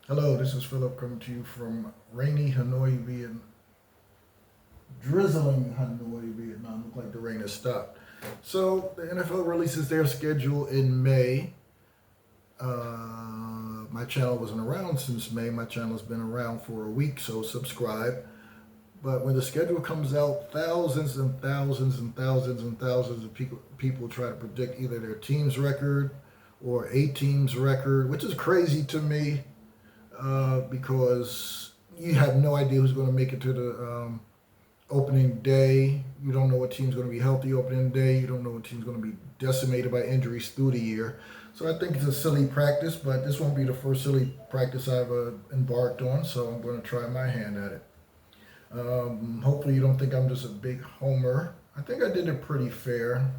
Hello, this is Philip coming to you from rainy Hanoi, Vietnam. Drizzling Hanoi, Vietnam. Look like the rain has stopped. So the NFL releases their schedule in May. My channel wasn't around since May. My channel has been around for a week, so subscribe. But when the schedule comes out, thousands and thousands and thousands and thousands of people try to predict either their team's record or a team's record, which is crazy to me because you have no idea who's going to make it to the opening day. You don't know what team's going to be healthy opening day. You don't know what team's going to be decimated by injuries through the year. So I think it's a silly practice, but this won't be the first silly practice I've embarked on. So I'm going to try my hand at it. Hopefully you don't think I'm just a big homer. I think I did it pretty fair.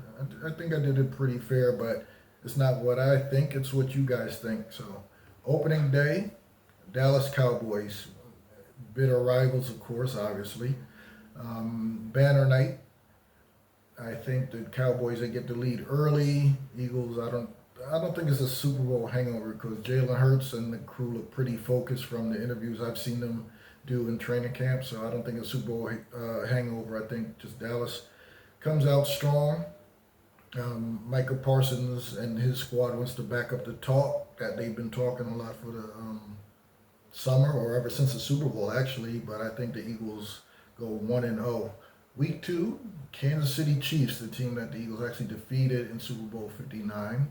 I think I did it pretty fair, but it's not what I think. It's what you guys think. So opening day, Dallas Cowboys, bitter rivals, of course, obviously. Banner night. I think the Cowboys they get the lead early. Eagles. I don't think it's a Super Bowl hangover because Jalen Hurts and the crew look pretty focused from the interviews I've seen them do in training camp. So I don't think it's a Super Bowl hangover. I think just Dallas comes out strong. Micah Parsons and his squad wants to back up the talk that they've been talking a lot for the summer or ever since the Super Bowl actually. But I think the Eagles go 1-0. Week 2, Kansas City Chiefs, the team that the Eagles actually defeated in Super Bowl 59.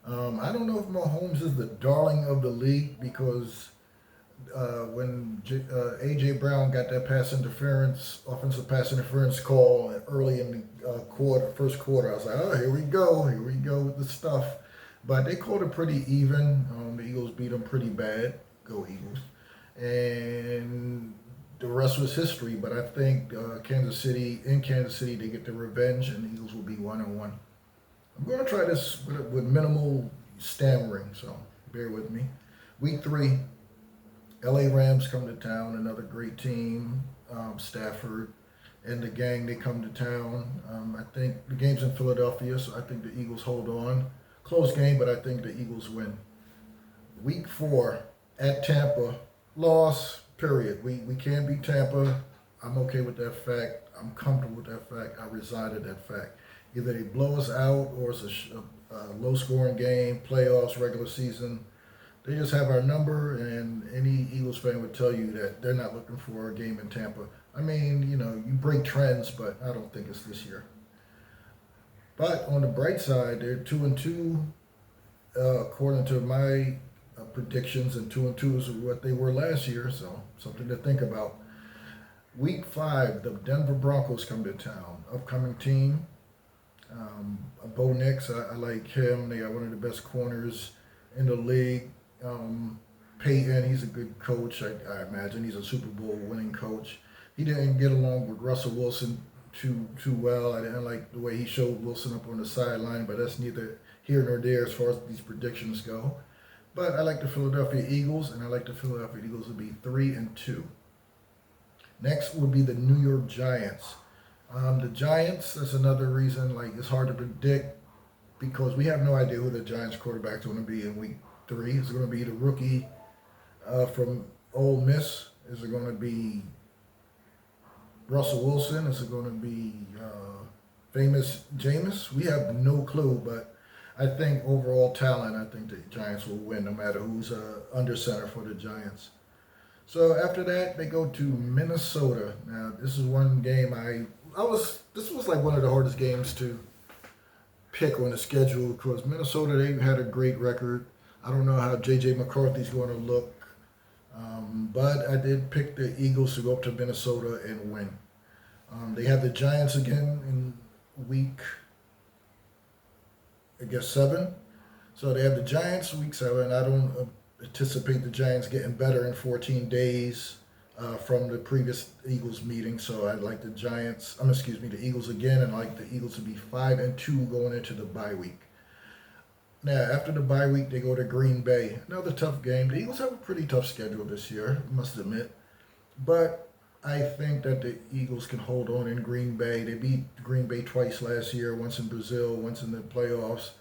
I don't know if Mahomes is the darling of the league because when AJ Brown got that offensive pass interference call early in the first quarter, I was like, oh, here we go with the stuff. But they called it pretty even. The Eagles beat them pretty bad. Go Eagles! And the rest was history. But I think Kansas City, they get the revenge, and the Eagles will be 1-1. I'm going to try this with minimal stammering, so bear with me. Week 3, LA Rams come to town, another great team. Stafford and the gang, they come to town. I think the game's in Philadelphia, so I think the Eagles hold on. Close game, but I think the Eagles win. Week 4 at Tampa, loss, period. We can't beat Tampa. I'm okay with that fact. I'm comfortable with that fact. I reside at that fact. Either they blow us out or it's a low scoring game, playoffs, regular season. They just have our number, and any Eagles fan would tell you that they're not looking for a game in Tampa. I mean, you break trends, but I don't think it's this year. But on the bright side, they're 2-2, according to my predictions, and 2-2 is what they were last year, so something to think about. Week 5, the Denver Broncos come to town. Upcoming team. Bo Nix, I like him. They got one of the best corners in the league. Peyton, he's a good coach. I imagine he's a Super Bowl winning coach. He didn't get along with Russell Wilson too well. I didn't like the way he showed Wilson up on the sideline, but that's neither here nor there as far as these predictions go. But I like the Philadelphia Eagles, and I like the Philadelphia Eagles to be 3-2. Next would be the New York Giants. The Giants, that's another reason, like it's hard to predict because we have no idea who the Giants quarterback is going to be in week 3. Is it going to be the rookie from Ole Miss? Is it going to be Russell Wilson? Is it going to be famous Jameis? We have no clue, but I think overall talent, I think the Giants will win no matter who's under center for the Giants. So after that, they go to Minnesota. Now, this is one game this was like one of the hardest games to pick on the schedule because Minnesota, they had a great record. I don't know how J.J. McCarthy's going to look, but I did pick the Eagles to go up to Minnesota and win. They have the Giants again in week, I guess, 7. So they have the Giants week 7. I don't anticipate the Giants getting better in 14 days from the previous Eagles meeting. So I'd like the the Eagles again, and I like the Eagles to be 5-2 going into the bye week. Now, after the bye week, they go to Green Bay. Another tough game. The Eagles have a pretty tough schedule this year, I must admit. But I think that the Eagles can hold on in Green Bay. They beat Green Bay twice last year, once in Brazil, once in the playoffs.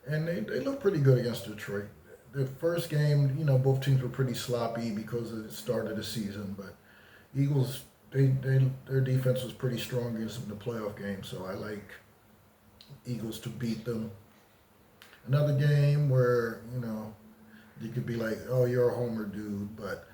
And they look pretty good against Detroit. the first game, both teams were pretty sloppy because of the start of the season. But Eagles, their defense was pretty strong against them in the playoff game. So I like Eagles to beat them. Another game where you could be like, oh, you're a homer dude, but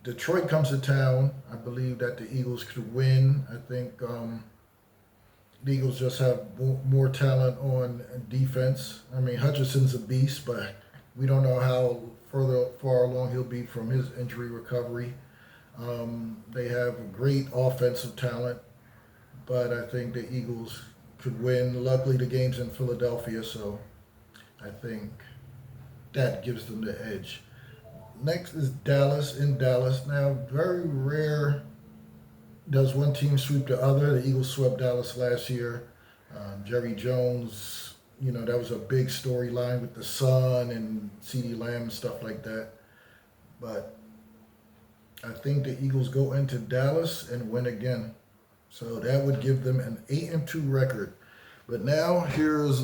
Detroit comes to town. I believe that the Eagles could win. I think the Eagles just have more talent on defense. I mean, Hutchinson's a beast, but we don't know how far along he'll be from his injury recovery. They have great offensive talent, but I think the Eagles could win. Luckily, the game's in Philadelphia, so I think that gives them the edge. Next is Dallas in Dallas. Now, very rare does one team sweep the other. The Eagles swept Dallas last year. Jerry Jones, that was a big storyline with the Sun and CeeDee Lamb and stuff like that. But I think the Eagles go into Dallas and win again. So that would give them an 8-2 record. But now here's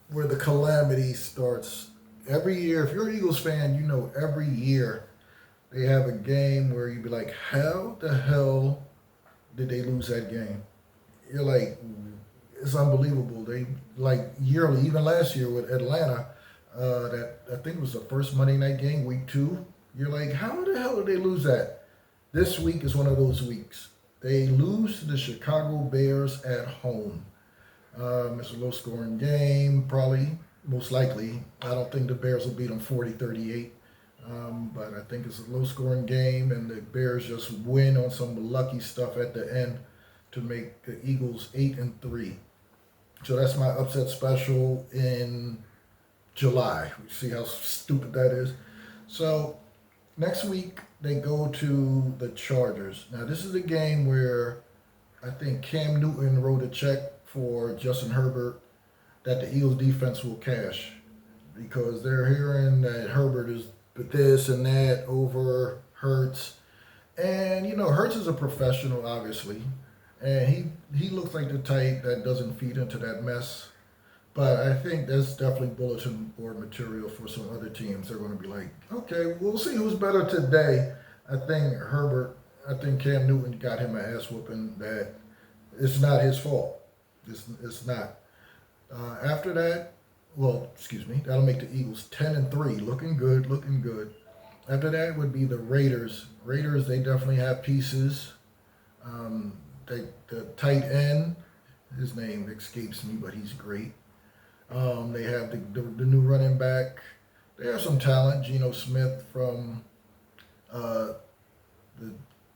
where the calamity starts. Every year, if you're an Eagles fan, every year they have a game where you'd be like, how the hell did they lose that game? You're like, it's unbelievable. They yearly, even last year with Atlanta, that I think was the first Monday night game, week 2. You're like, how the hell did they lose that? This week is one of those weeks. They lose to the Chicago Bears at home. It's a low-scoring game, probably, most likely. I don't think the Bears will beat them 40-38. But I think it's a low-scoring game, and the Bears just win on some lucky stuff at the end to make the Eagles 8-3. So that's my upset special in July. You see how stupid that is? So next week, they go to the Chargers. Now, this is a game where I think Cam Newton wrote a check for Justin Herbert that the Eagles defense will cash, because they're hearing that Herbert is this and that over Hurts. And, Hurts is a professional, obviously. And he looks like the type that doesn't feed into that mess. But I think that's definitely bulletin board material for some other teams. They're going to be like, okay, we'll see who's better today. I think Cam Newton got him an ass whooping that it's not his fault. It's not. After that, that'll make the Eagles 10-3, looking good. After that would be the Raiders. Raiders, they definitely have pieces. The tight end, his name escapes me, but he's great. They have the new running back. They have some talent. Geno Smith from the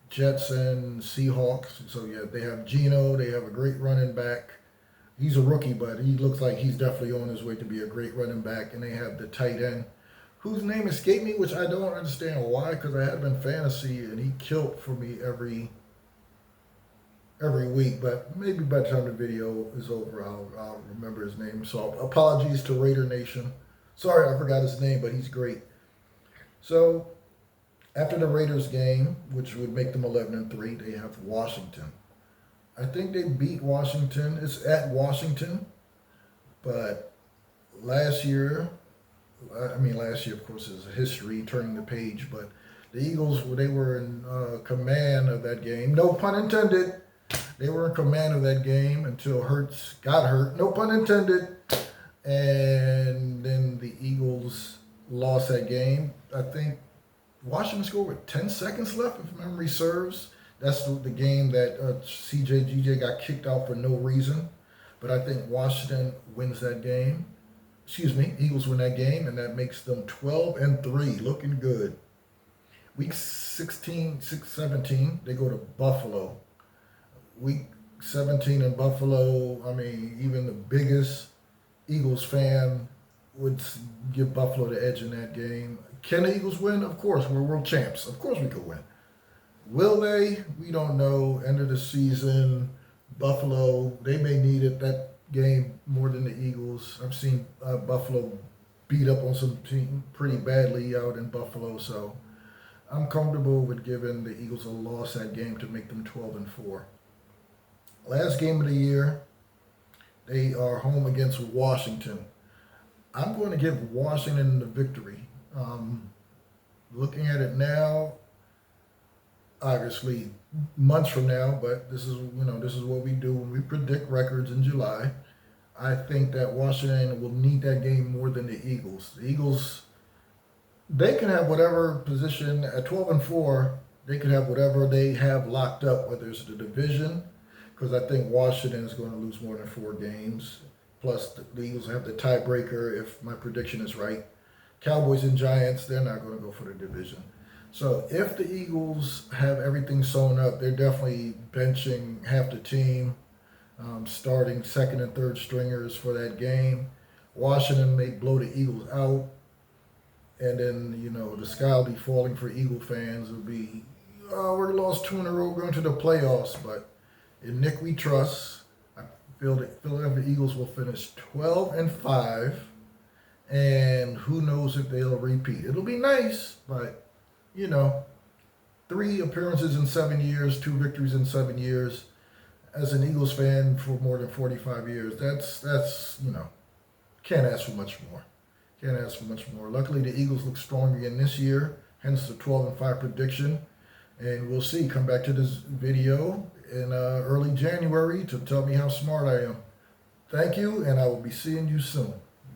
Jets and Seahawks. So yeah, they have Geno. They have a great running back. He's a rookie, but he looks like he's definitely on his way to be a great running back. And they have the tight end, whose name escaped me, which I don't understand why, because I had him in fantasy and he killed for me every week. But maybe by the time the video is over, I'll remember his name. So apologies to Raider Nation. Sorry, I forgot his name, but he's great. So after the Raiders game, which would make them 11-3, they have Washington. I think they beat Washington. It's at Washington. But last year, of course, is history, turning the page. But the Eagles, they were in command of that game. No pun intended. They were in command of that game until Hurts got hurt. No pun intended. And then the Eagles lost that game. I think Washington scored with 10 seconds left, if memory serves. That's the game that GJ got kicked out for no reason. But I think Washington wins that game. Eagles win that game, and that makes them 12-3, looking good. Week 17, they go to Buffalo. Week 17 in Buffalo, even the biggest Eagles fan would give Buffalo the edge in that game. Can the Eagles win? Of course, we're world champs. Of course we could win. Will they? We don't know. End of the season, Buffalo, they may need that game more than the Eagles. I've seen Buffalo beat up on some team pretty badly out in Buffalo, so I'm comfortable with giving the Eagles a loss that game to make them 12-4. Last game of the year, they are home against Washington. I'm going to give Washington the victory. Looking at it now, obviously months from now, but this is what we do when we predict records in July. I think that Washington will need that game more than the Eagles. The Eagles, they can have whatever position at 12-4. They can have whatever they have locked up, whether it's the division, because I think Washington is going to lose more than 4 games. Plus, the Eagles have the tiebreaker if my prediction is right. Cowboys and Giants, they're not going to go for the division. So if the Eagles have everything sewn up, they're definitely benching half the team, starting second and third stringers for that game. Washington may blow the Eagles out, and then, the sky will be falling for Eagle fans. It'll be, oh, we're lost 2 in a row going to the playoffs. But in Nick we trust. I feel that Philadelphia Eagles will finish 12-5, and who knows if they'll repeat. It'll be nice, but 3 appearances in 7 years, 2 victories in 7 years. As an Eagles fan for more than 45 years, that's can't ask for much more. Can't ask for much more. Luckily, the Eagles look strong again this year, hence the 12-5 prediction. And we'll see. Come back to this video in early January to tell me how smart I am. Thank you, and I will be seeing you soon.